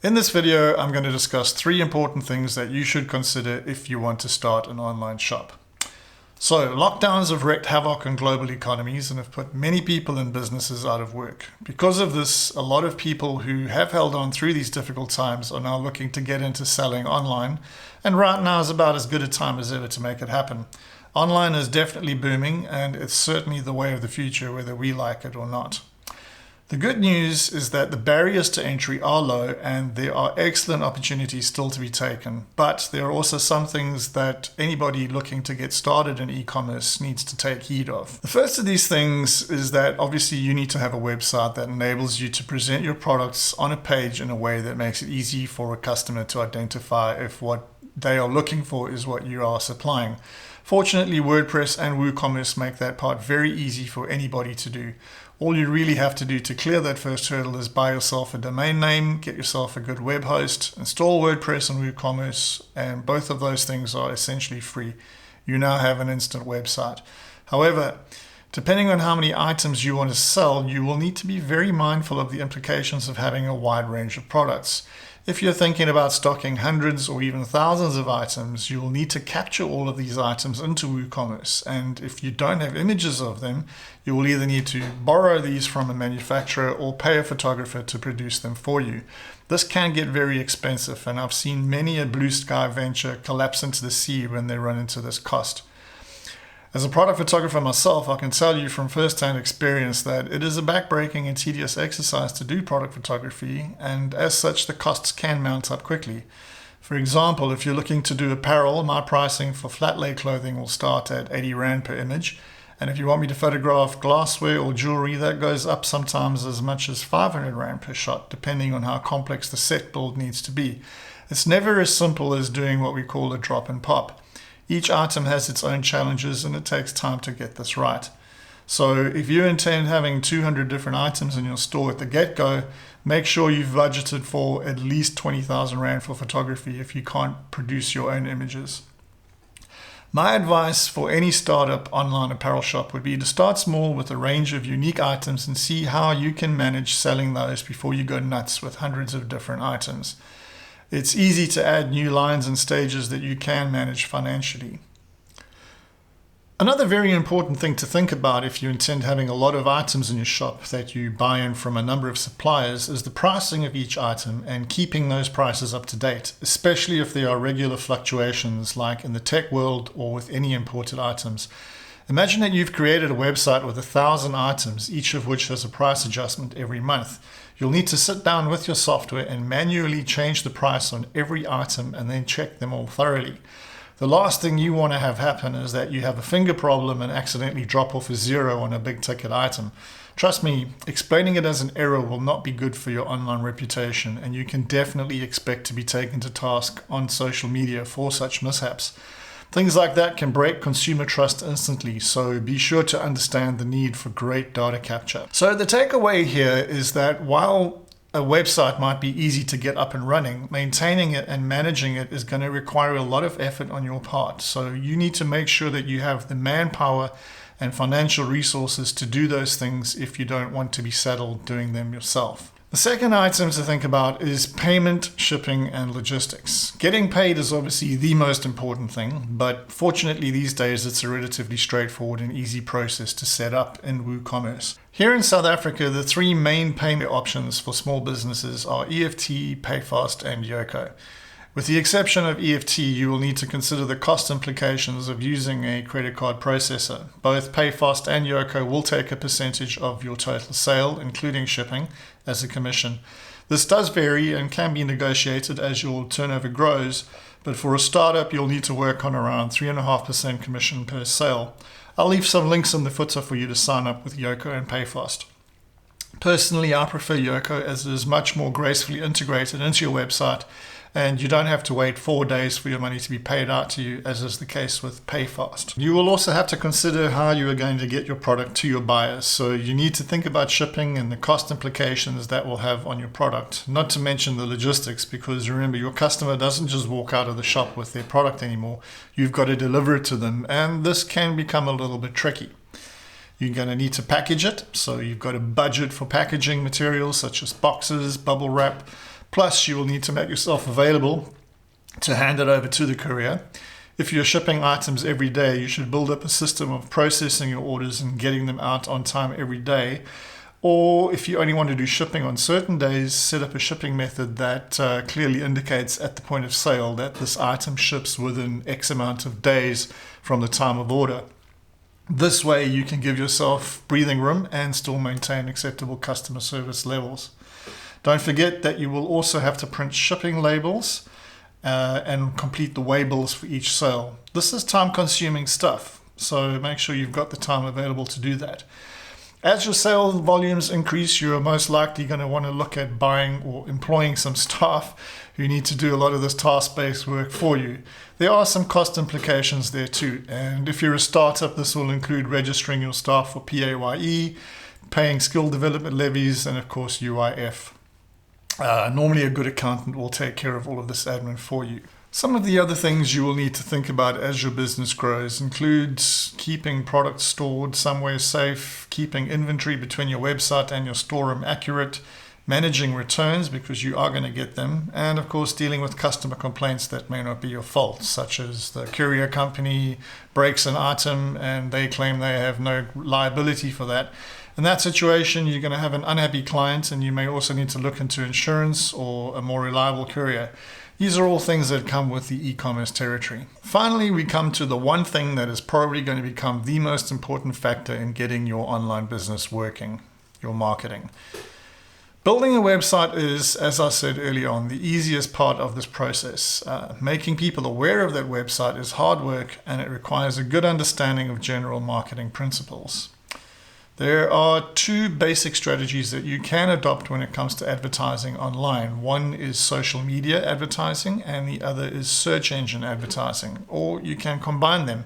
In this video, I'm going to discuss 3 important things that you should consider if you want to start an online shop. So, lockdowns have wreaked havoc on global economies and have put many people and businesses out of work. Because of this, a lot of people who have held on through these difficult times are now looking to get into selling online, and right now is about as good a time as ever to make it happen. Online is definitely booming, and it's certainly the way of the future, whether we like it or not. The good news is that the barriers to entry are low and there are excellent opportunities still to be taken, but there are also some things that anybody looking to get started in e-commerce needs to take heed of. The first of these things is that obviously you need to have a website that enables you to present your products on a page in a way that makes it easy for a customer to identify if what they are looking for is what you are supplying. Fortunately, WordPress and WooCommerce make that part very easy for anybody to do. All you really have to do to clear that first hurdle is buy yourself a domain name, get yourself a good web host, install WordPress and WooCommerce, and both of those things are essentially free. You now have an instant website. However, depending on how many items you want to sell, you will need to be very mindful of the implications of having a wide range of products. If you're thinking about stocking hundreds or even thousands of items, you will need to capture all of these items into WooCommerce. And if you don't have images of them, you will either need to borrow these from a manufacturer or pay a photographer to produce them for you. This can get very expensive, and I've seen many a blue sky venture collapse into the sea when they run into this cost. As a product photographer myself, I can tell you from first-hand experience that it is a backbreaking and tedious exercise to do product photography, and as such the costs can mount up quickly. For example, if you're looking to do apparel, my pricing for flat lay clothing will start at 80 Rand per image, and if you want me to photograph glassware or jewelry, that goes up sometimes as much as 500 Rand per shot, depending on how complex the set build needs to be. It's never as simple as doing what we call a drop and pop. Each item has its own challenges and it takes time to get this right. So if you intend having 200 different items in your store at the get-go, make sure you've budgeted for at least 20,000 Rand for photography if you can't produce your own images. My advice for any startup online apparel shop would be to start small with a range of unique items and see how you can manage selling those before you go nuts with hundreds of different items. It's easy to add new lines and stages that you can manage financially. Another very important thing to think about if you intend having a lot of items in your shop that you buy in from a number of suppliers is the pricing of each item and keeping those prices up to date, especially if there are regular fluctuations like in the tech world or with any imported items. Imagine that you've created a website with 1,000 items, each of which has a price adjustment every month. You'll need to sit down with your software and manually change the price on every item and then check them all thoroughly. The last thing you want to have happen is that you have a finger problem and accidentally drop off a 0 on a big ticket item. Trust me, explaining it as an error will not be good for your online reputation, and you can definitely expect to be taken to task on social media for such mishaps. Things like that can break consumer trust instantly, so be sure to understand the need for great data capture. So the takeaway here is that while a website might be easy to get up and running, maintaining it and managing it is going to require a lot of effort on your part. So you need to make sure that you have the manpower and financial resources to do those things if you don't want to be saddled doing them yourself. The second item to think about is payment, shipping, and logistics. Getting paid is obviously the most important thing, but fortunately these days it's a relatively straightforward and easy process to set up in WooCommerce. Here in South Africa, the 3 main payment options for small businesses are EFT, PayFast, and Yoco. With the exception of EFT, you will need to consider the cost implications of using a credit card processor. Both PayFast and Yoco will take a percentage of your total sale, including shipping, as a commission. This does vary and can be negotiated as your turnover grows, but for a startup, you'll need to work on around 3.5% commission per sale. I'll leave some links in the footer for you to sign up with Yoco and PayFast. Personally, I prefer Yoco as it is much more gracefully integrated into your website, and you don't have to wait 4 days for your money to be paid out to you, as is the case with PayFast. You will also have to consider how you are going to get your product to your buyers, so you need to think about shipping and the cost implications that will have on your product, not to mention the logistics, because remember, your customer doesn't just walk out of the shop with their product anymore. You've got to deliver it to them, and this can become a little bit tricky. You're going to need to package it, so you've got a budget for packaging materials such as boxes, bubble wrap, Plus, you will need to make yourself available to hand it over to the courier. If you're shipping items every day, you should build up a system of processing your orders and getting them out on time every day. Or if you only want to do shipping on certain days, set up a shipping method that clearly indicates at the point of sale that this item ships within X amount of days from the time of order. This way you can give yourself breathing room and still maintain acceptable customer service levels. Don't forget that you will also have to print shipping labels and complete the waybills for each sale. This is time-consuming stuff, so make sure you've got the time available to do that. As your sales volumes increase, you're most likely going to want to look at buying or employing some staff who need to do a lot of this task-based work for you. There are some cost implications there too, and if you're a startup, this will include registering your staff for PAYE, paying skill development levies, and of course UIF. Normally a good accountant will take care of all of this admin for you. Some of the other things you will need to think about as your business grows includes keeping products stored somewhere safe, keeping inventory between your website and your storeroom accurate, managing returns because you are going to get them, and of course dealing with customer complaints that may not be your fault, such as the courier company breaks an item and they claim they have no liability for that. In that situation, you're going to have an unhappy client, and you may also need to look into insurance or a more reliable courier. These are all things that come with the e-commerce territory. Finally, we come to the one thing that is probably going to become the most important factor in getting your online business working, your marketing. Building a website is, as I said earlier on, the easiest part of this process. Making people aware of that website is hard work, and it requires a good understanding of general marketing principles. There are two basic strategies that you can adopt when it comes to advertising online. One is social media advertising and the other is search engine advertising, or you can combine them.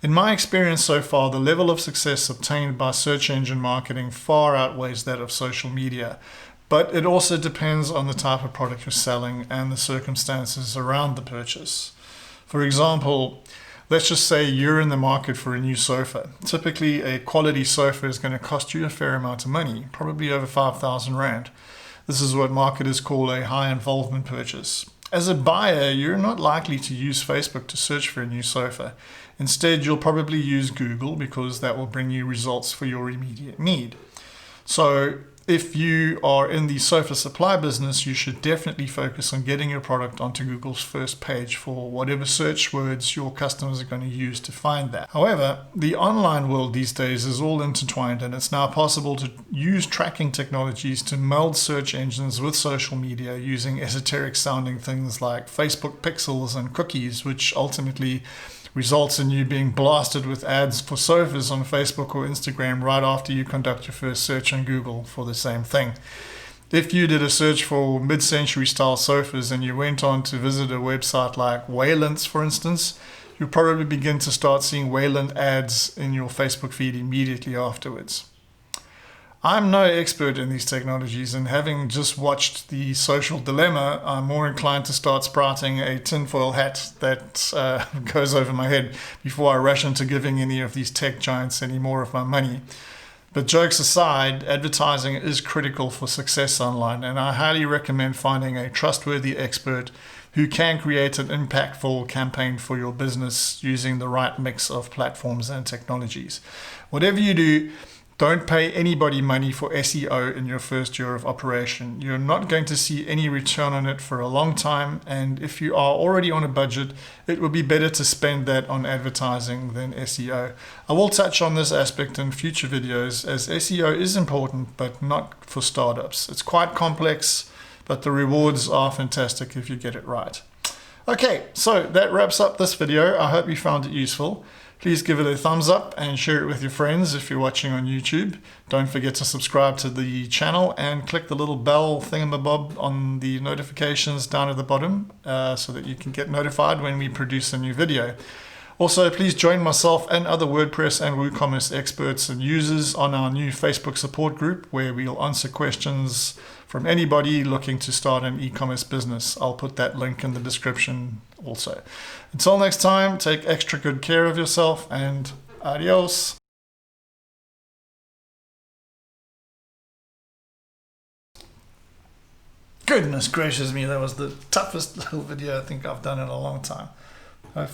In my experience so far, the level of success obtained by search engine marketing far outweighs that of social media, but it also depends on the type of product you're selling and the circumstances around the purchase. For example, let's just say you're in the market for a new sofa. Typically, a quality sofa is going to cost you a fair amount of money, probably over 5,000 Rand. This is what marketers call a high involvement purchase. As a buyer, you're not likely to use Facebook to search for a new sofa. Instead, you'll probably use Google because that will bring you results for your immediate need. So if you are in the sofa supply business, you should definitely focus on getting your product onto Google's first page for whatever search words your customers are going to use to find that. However, the online world these days is all intertwined, and it's now possible to use tracking technologies to meld search engines with social media using esoteric sounding things like Facebook pixels and cookies, which ultimately results in you being blasted with ads for sofas on Facebook or Instagram right after you conduct your first search on Google for the same thing. If you did a search for mid-century style sofas and you went on to visit a website like Wayland's, for instance, you'll probably begin to start seeing Wayland ads in your Facebook feed immediately afterwards. I'm no expert in these technologies, and having just watched The Social Dilemma, I'm more inclined to start sprouting a tinfoil hat that goes over my head before I rush into giving any of these tech giants any more of my money. But jokes aside, advertising is critical for success online, and I highly recommend finding a trustworthy expert who can create an impactful campaign for your business using the right mix of platforms and technologies. Whatever you do, don't pay anybody money for SEO in your first year of operation. You're not going to see any return on it for a long time, and if you are already on a budget, it would be better to spend that on advertising than SEO. I will touch on this aspect in future videos, as SEO is important, but not for startups. It's quite complex, but the rewards are fantastic if you get it right. Okay, so that wraps up this video. I hope you found it useful. Please give it a thumbs up and share it with your friends if you're watching on YouTube. Don't forget to subscribe to the channel and click the little bell thingamabob on the notifications down at the bottom so that you can get notified when we produce a new video. Also, please join myself and other WordPress and WooCommerce experts and users on our new Facebook support group where we'll answer questions from anybody looking to start an e-commerce business. I'll put that link in the description also. Until next time, take extra good care of yourself and adios. Goodness gracious me, that was the toughest little video I think I've done in a long time. Hopefully